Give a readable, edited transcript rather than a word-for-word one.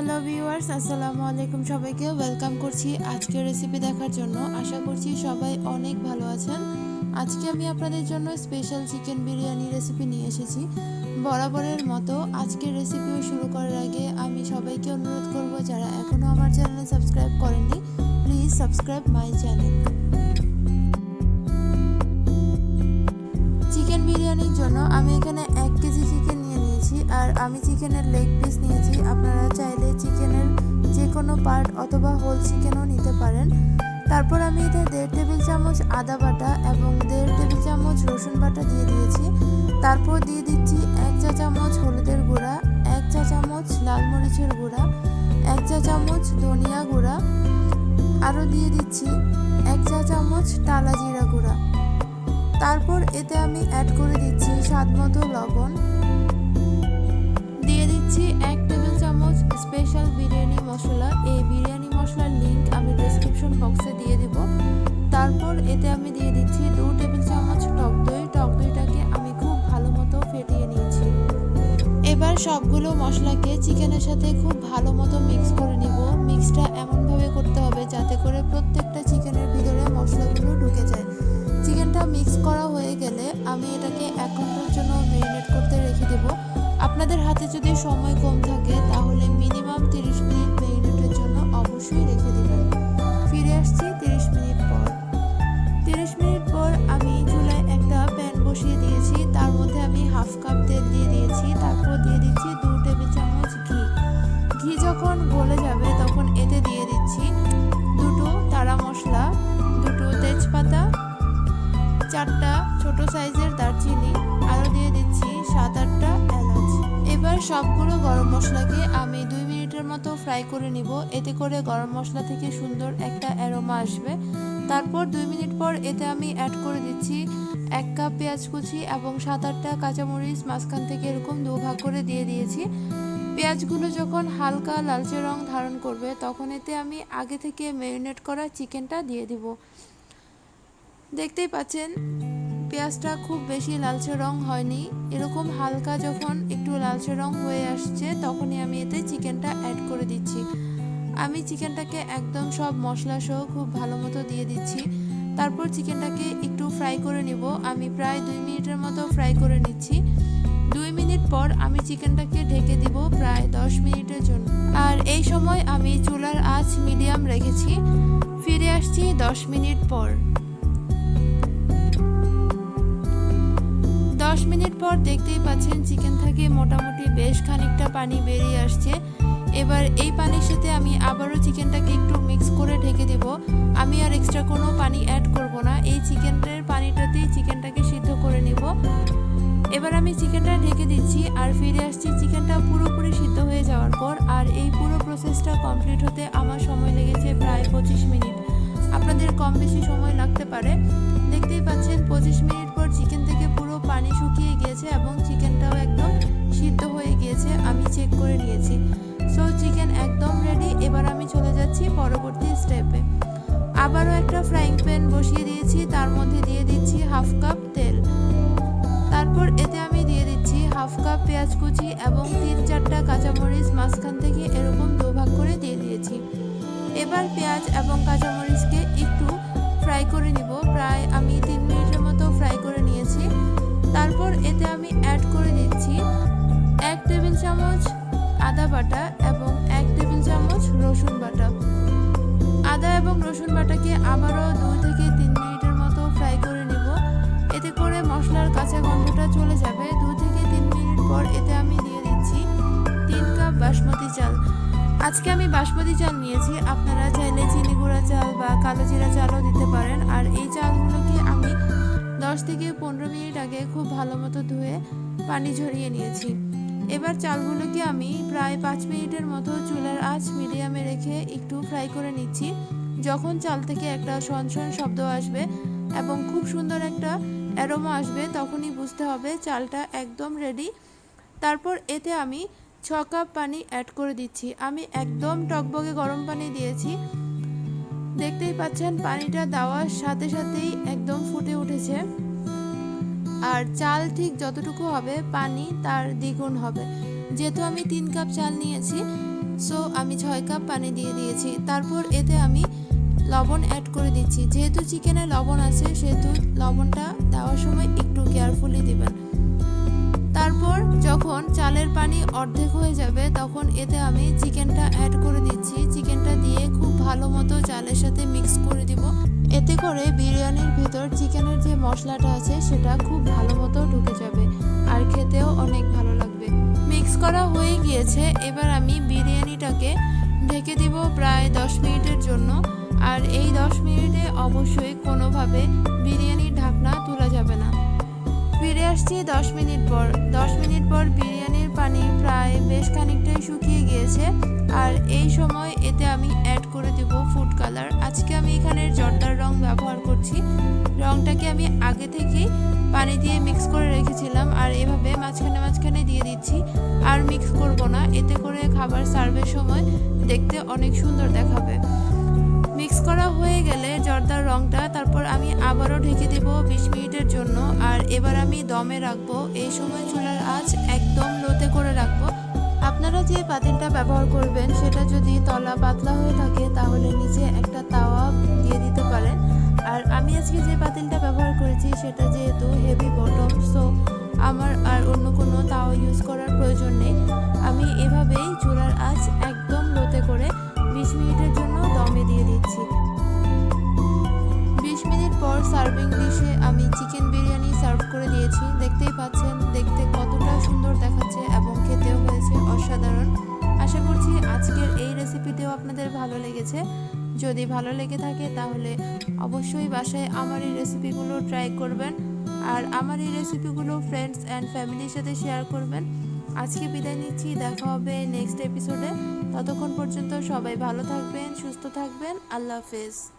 Hello viewers, আসসালামু আলাইকুম। সবাইকে ওয়েলকাম করছি আজকের রেসিপি দেখার জন্য। আশা করছি সবাই অনেক ভালো আছেন। আজকে আমি আপনাদের জন্য স্পেশাল চিকেন বিরিয়ানি রেসিপি নিয়ে এসেছি। বরাবরের মতো আজকের রেসিপিও শুরু করার আগে আমি সবাইকে অনুরোধ করব, যারা এখনও আমার চ্যানেল সাবস্ক্রাইব করেননি, please subscribe my channel. Chicken বিরিয়ানির জন্য আমি এখানে 1 কেজি চিকেন নিয়ে নিয়েছি, আর আমি চিকেনের লেগ পিস নিয়েছি। আপনারা চাইলে চিকেনের যে কোনো পার্ট অথবা হোল চিকেনও নিতে পারেন। তারপর আমি এতে 1.5 টেবিল চামচ আদা বাটা এবং 1.5 টেবিল চামচ রসুন বাটা দিয়ে দিয়েছি। তারপর দিয়ে দিচ্ছি 1 চা চামচ হলুদের গুঁড়া, 1 চা চামচ লাল মরিচের গুঁড়া, 1 চা চামচ ধনিয়া গুঁড়া, আরও দিয়ে দিচ্ছি 1 চা চামচ টালা জিরা গুঁড়া। তারপর এতে আমি অ্যাড করে দিচ্ছি স্বাদ মতো লবণ, দিয়ে দিচ্ছি 1 টেবিল চামচ স্পেশাল বিরিয়ানি মশলা। এই বিরিয়ানি মশলার লিংক আমি ডেসক্রিপশন বক্সে দিয়ে দেব। তারপর এতে আমি দিয়ে দিচ্ছি 2 টেবিল চামচ টক দই। টক দইটাকে আমি খুব ভালো মতো ফেটিয়ে নিয়েছি। এবার সবগুলো মশলাকে চিকেনের সাথে খুব ভালো মতো মিক্স করে নিব। মিক্সটা এমনভাবে করতে হবে যাতে করে প্রত্যেকটা চিকেনের ভিতরে মশলাগুলো ঢুকে যায়। চিকেনটা মিক্স করা হয়ে গেলে আমি এটাকে 1 ঘন্টার জন্য ম্যারিনেট করতে রেখে দেব। আপনাদের হাতে যদি সময় কম থাকে তাহলে মিনিমাম 30 মিনিট ম্যারিনেটের জন্য অবশ্যই রেখে দেবেন। ফিরে আসছি 30 মিনিট পর। 30 মিনিট পর আমি চুলায় একটা প্যান বসিয়ে দিয়েছি। তার মধ্যে আমি হাফ কাপ তেল দিয়ে দিয়েছি। তারপর দিয়ে দিচ্ছি 2 টেবিল চামচ ঘি। ঘি যখন গলে যাবে তখন এতে দিয়ে দিচ্ছি 2টো তারা মশলা, 2টো তেজপাতা, 4টা ছোট সাইজের দারচিনি, আরও দিয়ে দিচ্ছি 7-8টা এলাচ। এবার সবগুলো গরম মশলাকে আমি 2 মিনিটের মতো ফ্রাই করে নিব। এতে করে গরম মশলা থেকে সুন্দর একটা অ্যারোমা আসবে। তারপর 2 মিনিট পর এতে আমি অ্যাড করে দিচ্ছি 1 কাপ পেঁয়াজ কুচি এবং 7-8টা কাঁচামরিচ মাঝখান থেকে এরকম 2 ভাগ করে দিয়ে দিয়েছি। পেঁয়াজগুলো যখন হালকা লালচে রং ধারণ করবে তখন এতে আমি আগে থেকে ম্যারিনেট করা চিকেনটা দিয়ে দিব। দেখতেই পাচ্ছেন পেঁয়াজটা খুব বেশি লালচে রং হয়নি। এরকম হালকা যখন একটু লালচে রং হয়ে আসছে তখনই আমি এতে চিকেনটা অ্যাড করে দিচ্ছি। আমি চিকেনটাকে একদম সব মশলা সহ খুব ভালো মতো দিয়ে দিচ্ছি। তারপর চিকেনটাকে একটু ফ্রাই করে নিব। আমি প্রায় 2 মিনিটের মতো ফ্রাই করে নিচ্ছি। 2 মিনিট পর আমি চিকেনটাকে ঢেকে দিব প্রায় 10 মিনিটের জন্য। আর এই সময় আমি চুলার আঁচ মিডিয়াম রেখেছি। ফিরে আসছি 10 মিনিট পর। 10 মিনিট পর দেখতেই পাচ্ছেন চিকেন থেকে মোটামুটি বেশ খানিকটা পানি বেরিয়ে আসছে। এবার এই পানির সাথে আমি আবারও চিকেনটাকে একটু মিক্স করে ঢেকে দেব। আমি আর এক্সট্রা কোনো পানি অ্যাড করব না। এই চিকেনের পানিটাতেই চিকেনটাকে সিদ্ধ করে নেব। এবার আমি চিকেনটা ঢেকে দিচ্ছি আর ফিরে আসছি চিকেনটা পুরোপুরি সিদ্ধ হয়ে যাওয়ার পর। আর এই পুরো প্রসেসটা কমপ্লিট হতে আমার সময় লেগেছে প্রায় 25 মিনিট। আপনাদের কম বেশি সময় লাগতে পারে। দেখতেই পাচ্ছেন 25 মিনিট পর চিকেন থেকে পুরো পানি শুকিয়ে গিয়েছে এবং চিকেনটাও একদম সিদ্ধ হয়ে গিয়েছে। আমি চেক করে নিয়েছি। সো চিকেন একদম রেডি। এবার আমি চলে যাচ্ছি পরবর্তী স্টেপে। আবারও একটা ফ্রাইং প্যান বসিয়ে দিয়েছি। তার মধ্যে দিয়ে দিচ্ছি হাফ কাপ তেল। তারপর এতে আমি দিয়ে দিচ্ছি হাফ কাপ পেঁয়াজ কুচি এবং 3-4টা কাঁচামরিচ মাঝখান থেকে এরকম 2 ভাগ করে দিয়ে দিয়েছি। এবার পেঁয়াজ এবং কাঁচামরিচকে একটু ফ্রাই করে নিব। প্রায় আমি 3 মিনিটের মতো ফ্রাই করে নিয়েছি। তারপর এতে আমি অ্যাড করে দিচ্ছি 1 টেবিল চামচ আদা বাটা এবং 1 টেবিল চামচ রসুন বাটা। আদা এবং রসুন বাটাকে আবারও 2 থেকে 3 মিনিটের মতো ফ্রাই করে নিব। এতে করে মশলার কাঁচা গন্ধটা চলে যাবে। 2 থেকে 3 মিনিট পর এতে আমি দিয়ে দিচ্ছি 3 কাপ বাসমতি চাল। আজকে আমি বাসমতি চাল নিয়েছি। আপনারা চাইলে চিনি গুঁড়া চাল বা কালো জিরা চালও দিতে পারেন। আর এই চালগুলোকে আমি 10 থেকে 15 মিনিট আগে খুব ভালো মতো ধুয়ে পানি ঝরিয়ে নিয়েছি। এবার চালগুলোকে আমি প্রায় 5 মিনিটের মতো চুলার আঁচ মিডিয়ামে রেখে একটু ফ্রাই করে নিচ্ছি। যখন চাল থেকে একটা সনসন শব্দ আসবে এবং খুব সুন্দর একটা অ্যারোমা আসবে তখনই বুঝতে হবে চালটা একদম রেডি। তারপর এতে আমি 6 কাপ পানি অ্যাড করে দিচ্ছি। আমি একদম টকবগে গরম পানি দিয়েছি। দেখতেই পাচ্ছেন পানিটা দেওয়ার সাথে সাথেই একদম ফুটে উঠেছে। আর চাল ঠিক যতটুকু হবে পানি তার দ্বিগুণ হবে। যেহেতু আমি 3 কাপ চাল নিয়েছি সো আমি 6 কাপ পানি দিয়ে দিয়েছি। তারপর এতে আমি লবণ অ্যাড করে দিচ্ছি। যেহেতু চিকেনে লবণ আছে সেহেতু লবণটা দেওয়ার সময় একটু কেয়ারফুলি দিবেন। তারপর যখন চালের পানি অর্ধেক হয়ে যাবে তখন এতে আমি চিকেনটা অ্যাড করে দিচ্ছি। চিকেনটা দিয়ে খুব ভালো মতো চালের সাথে মিক্স করে দিব। এতে করে বিরিয়ানির ভিতর চিকেনের যে মশলাটা আছে সেটা খুব ভালো মতো ঢুকে যাবে আর খেতেও অনেক ভালো লাগবে। মিক্স করা হয়ে গিয়েছে। এবার আমি বিরিয়ানিটাকে ঢেকে দিব প্রায় 10 মিনিটের জন্য। আর এই 10 মিনিটে অবশ্যই কোনোভাবে বিরিয়ানির ঢাকনা তোলা যাবে না। ফিরে আসছি 10 মিনিট পর। 10 মিনিট পর বিরিয়ানির পানি প্রায় বেশ খানিকটাই শুকিয়ে গিয়েছে। আর এই সময় এতে আমি অ্যাড করে দেব ফুড কালার। আজকে আমি এখানে জর্দার রং ব্যবহার করছি। রংটাকে আমি আগে থেকেই পানি দিয়ে মিক্স করে রেখেছিলাম আর এভাবে মাঝখানে মাঝখানে দিয়ে দিচ্ছি। আর মিক্স করব না, এতে করে খাবার সার্ভের সময় দেখতে অনেক সুন্দর দেখাবে। মিক্স করা হয়ে গেলে জর্দার রংটা তারপর আমি আবারও ঢেকে দেব 20 মিনিটের জন্য। আর এবার আমি দমে রাখবো। এই সময় চুলার আঁচ একদম লোতে করে রাখবো। আপনারা যে পাতিলটা ব্যবহার করবেন সেটা যদি তলা পাতলা হয়ে থাকে তাহলে নিচে একটা তাওয়া দিয়ে দিতে পারেন। আর আমি আজকে যে পাতিলটা ব্যবহার করেছি সেটা যেহেতু হেভি বটম, সো আমার আর অন্য কোনো তাওয়া ইউজ করার প্রয়োজন নেই। আমি এভাবেই চুলার আঁচ একদম লোতে করে 20 মিনিটের জন্য দমে দিয়ে দিচ্ছি। 20 মিনিট পর সার্ভিং ডিশে আমি চিকেন বিরিয়ানি সার্ভ করে দিয়েছি। দেখতেই পাচ্ছেন দেখতে কতটা সুন্দর দেখাচ্ছে এবং খেতেও হয়েছে অসাধারণ। আশা করছি আজকের এই রেসিপিতেও আপনাদের ভালো লেগেছে। যদি ভালো লেগে থাকে তাহলে অবশ্যই বাসায় আমার এই রেসিপিগুলো ট্রাই করবেন আর আমার এই রেসিপিগুলো ফ্রেন্ডস অ্যান্ড ফ্যামিলির সাথে শেয়ার করবেন। আজকে বিদায় নিচ্ছি, দেখা হবে নেক্সট এপিসোডে। ততক্ষণ পর্যন্ত সবাই ভালো থাকবেন, সুস্থ থাকবেন। আল্লাহ হাফেজ।